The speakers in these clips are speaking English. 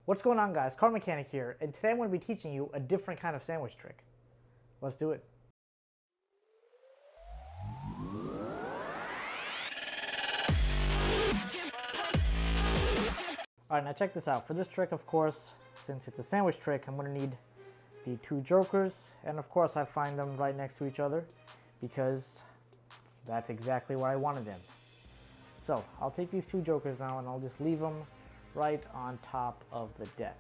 What's going on, guys? CardMechanic here, and today I'm going to be teaching you a different kind of sandwich trick. Let's do it. Alright, now check this out. For this trick, of course, since it's a sandwich trick, I'm going to need the two jokers, and of course I find them right next to each other because that's exactly where I wanted them. So I'll take these two jokers now and I'll just leave them right on top of the deck.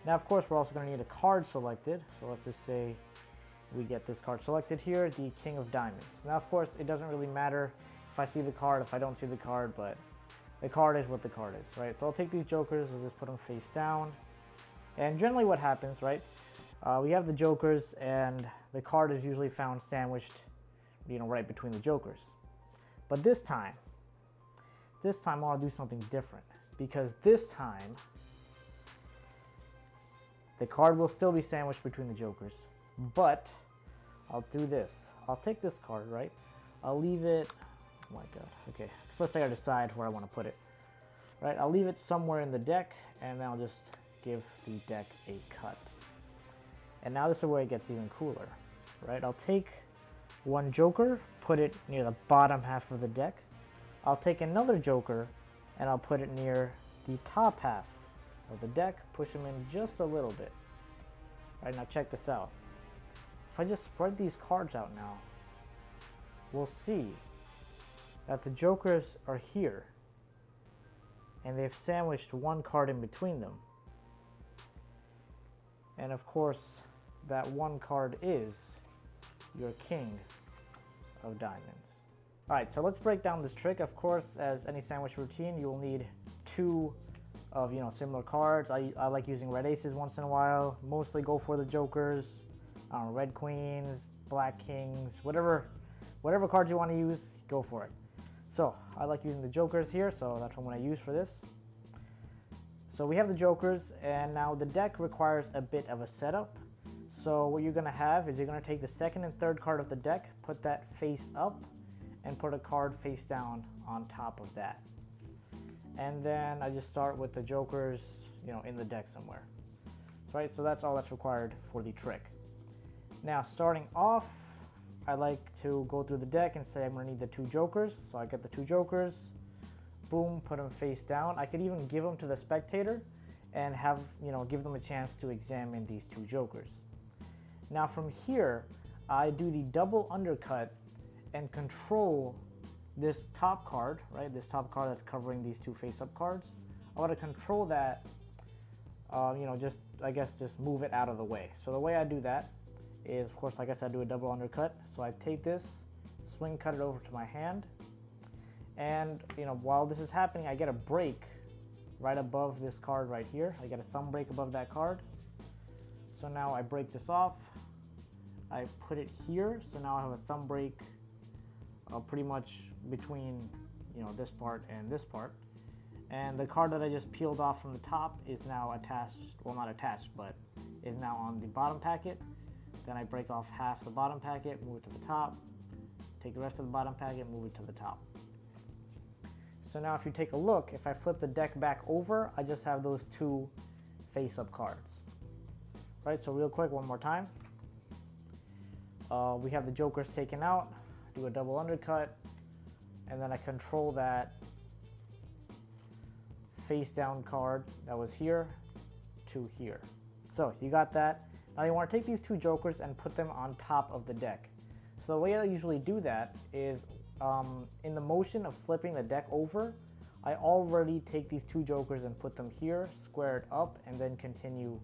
Now of course we're also going to need a card selected, so let's just say we get this card selected here, the King of Diamonds. Now of course it doesn't really matter if I see the card, if I don't see the card, but the card is what the card is, right? So I'll take these jokers, I'll just put them face down, and generally what happens, right, we have the jokers and the card is usually found sandwiched, right between the jokers. But this time I want to do something different, because this time the card will still be sandwiched between the jokers, but I'll do this. I'll take this card, right? I'll leave it, oh my god, okay. First I gotta decide where I want to put it. Right, I'll leave it somewhere in the deck, and then I'll just give the deck a cut. And now this is where it gets even cooler, right? I'll take one joker, put it near the bottom half of the deck. I'll take another joker, and I'll put it near the top half of the deck, push them in just a little bit. All right, now check this out. If I just spread these cards out now, we'll see that the jokers are here, and they've sandwiched one card in between them. And of course, that one card is your King of Diamonds. Alright, so let's break down this trick. Of course, as any sandwich routine, you will need two of similar cards. I like using red aces once in a while. Mostly go for the jokers, red queens, black kings, whatever cards you want to use, go for it. So I like using the jokers here, so that's what I'm going to use for this. So we have the jokers, and now the deck requires a bit of a setup. So what you're going to have is you're going to take the second and third card of the deck, put that face up, and put a card face down on top of that. And then I just start with the jokers, in the deck somewhere. Right, so that's all that's required for the trick. Now starting off, I like to go through the deck and say I'm going to need the two jokers. So I get the two jokers, boom, put them face down. I could even give them to the spectator and have, give them a chance to examine these two jokers. Now from here, I do the double undercut and control this top card, right? This top card that's covering these two face-up cards. I want to control that, just move it out of the way. So the way I do that is, of course, like I said, I do a double undercut. So I take this, swing cut it over to my hand, and while this is happening, I get a break right above this card right here. I get a thumb break above that card. So now I break this off, I put it here, so now I have a thumb break pretty much between this part and this part. And the card that I just peeled off from the top is now attached, well, not attached, but is now on the bottom packet. Then I break off half the bottom packet, move it to the top, take the rest of the bottom packet, move it to the top. So now if you take a look, if I flip the deck back over, I just have those two face-up cards. Right, so real quick, one more time. We have the jokers taken out, do a double undercut, and then I control that face-down card that was here to here. So you got that. Now you want to take these two jokers and put them on top of the deck. So the way I usually do that is in the motion of flipping the deck over, I already take these two jokers and put them here, square it up, and then continue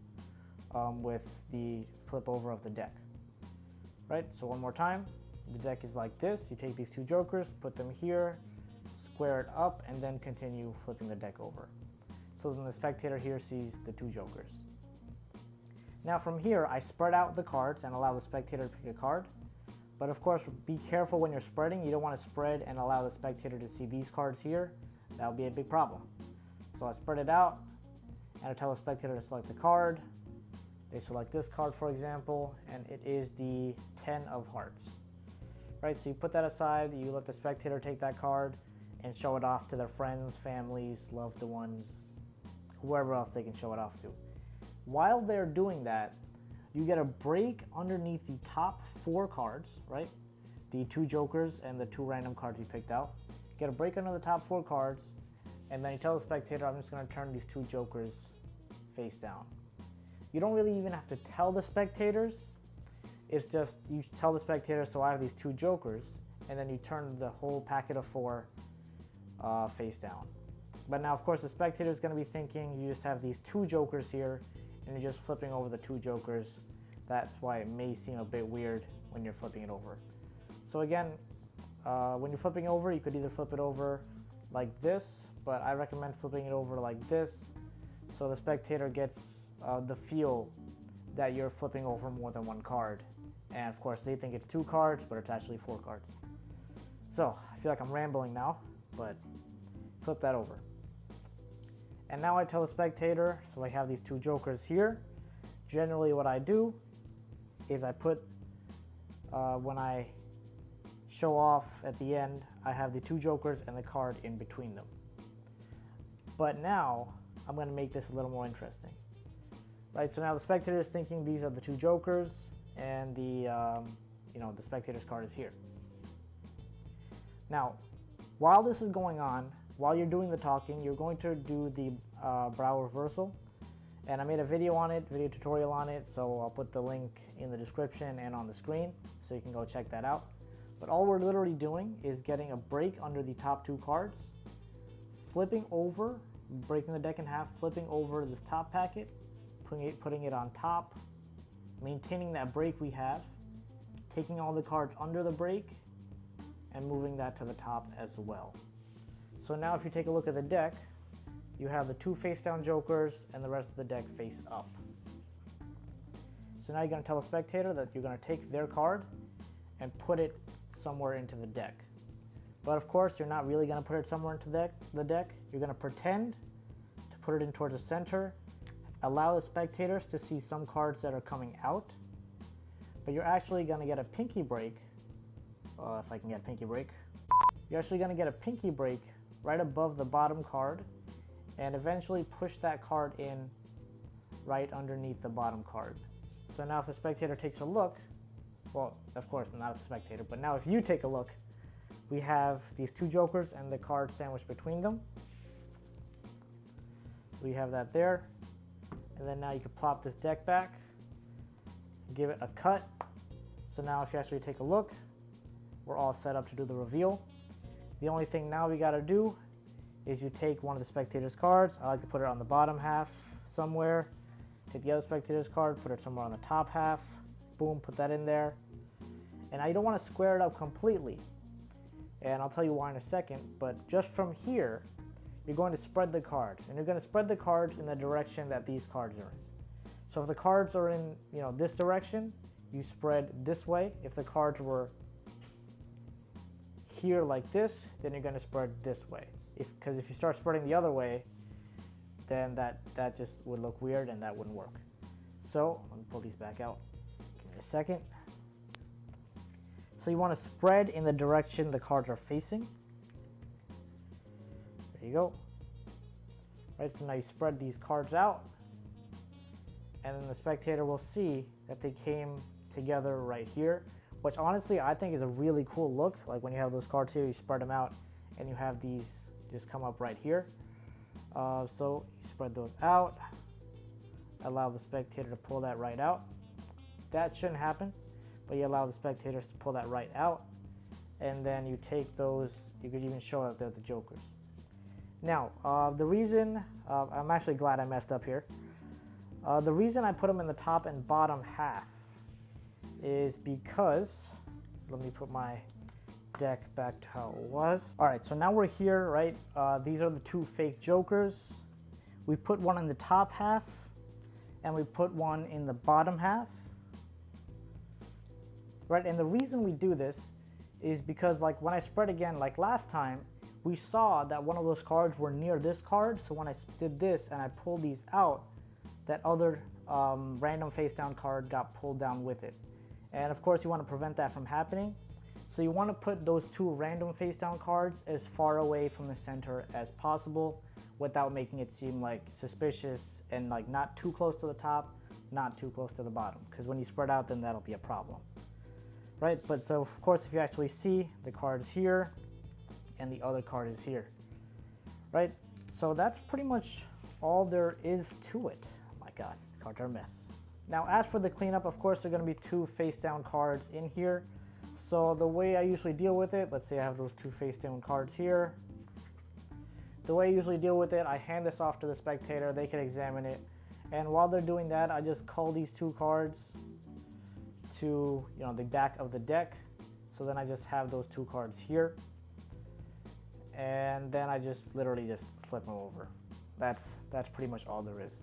with the flip over of the deck. Right, so one more time. The deck is like this. You take these two jokers, put them here, square it up, and then continue flipping the deck over. So then the spectator here sees the two jokers. Now from here, I spread out the cards and allow the spectator to pick a card. But of course, be careful when you're spreading. You don't want to spread and allow the spectator to see these cards here. That would be a big problem. So I spread it out, and I tell the spectator to select a card. They select this card, for example, and it is the 10 of hearts. Right, so you put that aside, you let the spectator take that card and show it off to their friends, families, loved ones, whoever else they can show it off to. While they're doing that, you get a break underneath the top 4 cards, right? The 2 jokers and the 2 random cards you picked out. You get a break under the top 4 cards, and then you tell the spectator, I'm just going to turn these 2 jokers face down. You don't really even have to tell the spectators. It's just you tell the spectator, so I have these 2 jokers, and then you turn the whole packet of 4 face down. But now, of course, the spectator is going to be thinking you just have these 2 jokers here, and you're just flipping over the 2 jokers. That's why it may seem a bit weird when you're flipping it over. So again, when you're flipping over, you could either flip it over like this, but I recommend flipping it over like this, so the spectator gets the feel that you're flipping over more than 1 card. And of course, they think it's 2 cards, but it's actually 4 cards. So I feel like I'm rambling now, but flip that over. And now I tell the spectator, so I have these 2 jokers here. Generally what I do is I put, when I show off at the end, I have the 2 jokers and the card in between them. But now I'm going to make this a little more interesting. Right, so now the spectator is thinking these are the 2 jokers, and the the spectator's card is here. Now, while this is going on, while you're doing the talking, you're going to do the Braue reversal, and I made a video on it, video tutorial on it, so I'll put the link in the description and on the screen, so you can go check that out. But all we're literally doing is getting a break under the top 2 cards, flipping over, breaking the deck in half, flipping over this top packet, putting it on top, maintaining that break we have, taking all the cards under the break, and moving that to the top as well. So now if you take a look at the deck, you have the 2 face down jokers and the rest of the deck face up. So now you're going to tell the spectator that you're going to take their card and put it somewhere into the deck. But of course, you're not really going to put it somewhere into the deck. You're going to pretend to put it in towards the center, allow the spectators to see some cards that are coming out, but you're actually going to get a pinky break, if I can get a pinky break. You're actually going to get a pinky break right above the bottom card, and eventually push that card in right underneath the bottom card. So now if the spectator takes a look, well, of course not the spectator, but now if you take a look, we have these 2 jokers and the card sandwiched between them. We have that there. And then now you can plop this deck back, give it a cut. So now if you actually take a look, we're all set up to do the reveal. The only thing now we got to do is you take one of the spectator's cards. I like to put it on the bottom half somewhere. Take the other spectator's card, put it somewhere on the top half. Boom, put that in there. And now you don't want to square it up completely. And I'll tell you why in a second, but just from here, you're going to spread the cards, and you're going to spread the cards in the direction that these cards are in. So if the cards are in, this direction, you spread this way. If the cards were here like this, then you're going to spread this way. Because if you start spreading the other way, then that just would look weird and that wouldn't work. So let me pull these back out. Give me a second. So you want to spread in the direction the cards are facing. There you go. Right, so now you spread these cards out, and then the spectator will see that they came together right here, which honestly I think is a really cool look. Like when you have those cards here, you spread them out, and you have these just come up right here. So you spread those out, allow the spectator to pull that right out. That shouldn't happen, but you allow the spectators to pull that right out, and then you take those, you could even show that they're the jokers. Now, the reason, I'm actually glad I messed up here. The reason I put them in the top and bottom half is because, let me put my deck back to how it was. All right, so now we're here, right? These are the 2 fake jokers. We put one in the top half, and we put one in the bottom half. Right, and the reason we do this is because, like, when I spread again, like last time, we saw that one of those cards were near this card. So when I did this and I pulled these out, that other random face down card got pulled down with it. And of course you want to prevent that from happening. So you want to put those 2 random face down cards as far away from the center as possible, without making it seem like suspicious and like not too close to the top, not too close to the bottom, because when you spread out, then that'll be a problem, right? But so of course, if you actually see, the card is here and the other card is here, right? So that's pretty much all there is to it. Oh my God, the cards are a mess. Now, as for the cleanup, of course, there are going to be 2 face down cards in here. So the way I usually deal with it, let's say I have those 2 face down cards here. The way I usually deal with it, I hand this off to the spectator, they can examine it. And while they're doing that, I just cull these 2 cards to, you know, the back of the deck. So then I just have those 2 cards here. And then I just literally just flip them over. That's pretty much all there is.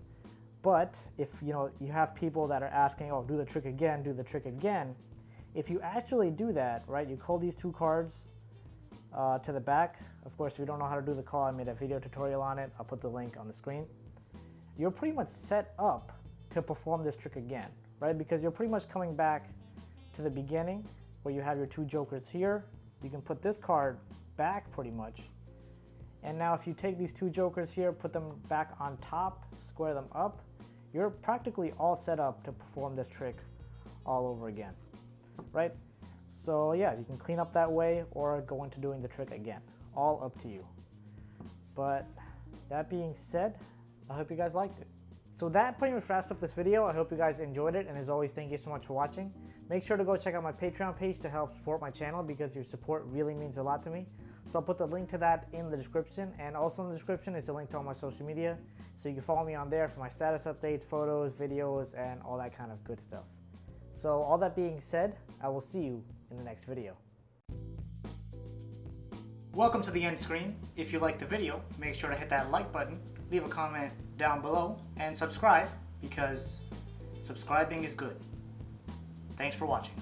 But if you know you have people that are asking, oh, do the trick again, do the trick again. If you actually do that, right, you cull these 2 cards to the back. Of course, if you don't know how to do the cull, I made a video tutorial on it. I'll put the link on the screen. You're pretty much set up to perform this trick again, right? Because you're pretty much coming back to the beginning where you have your 2 jokers here. You can put this card back pretty much. And now if you take these 2 jokers here, put them back on top, square them up, you're practically all set up to perform this trick all over again, right? So yeah, you can clean up that way or go into doing the trick again. All up to you. But that being said, I hope you guys liked it. So that pretty much wraps up this video. I hope you guys enjoyed it, and as always, thank you so much for watching. Make sure to go check out my Patreon page to help support my channel, because your support really means a lot to me. So I'll put the link to that in the description, and also in the description is a link to all my social media, so you can follow me on there for my status updates, photos, videos, and all that kind of good stuff. So all that being said, I will see you in the next video. Welcome to the end screen. If you liked the video, make sure to hit that like button, leave a comment down below, and subscribe, because subscribing is good. Thanks for watching.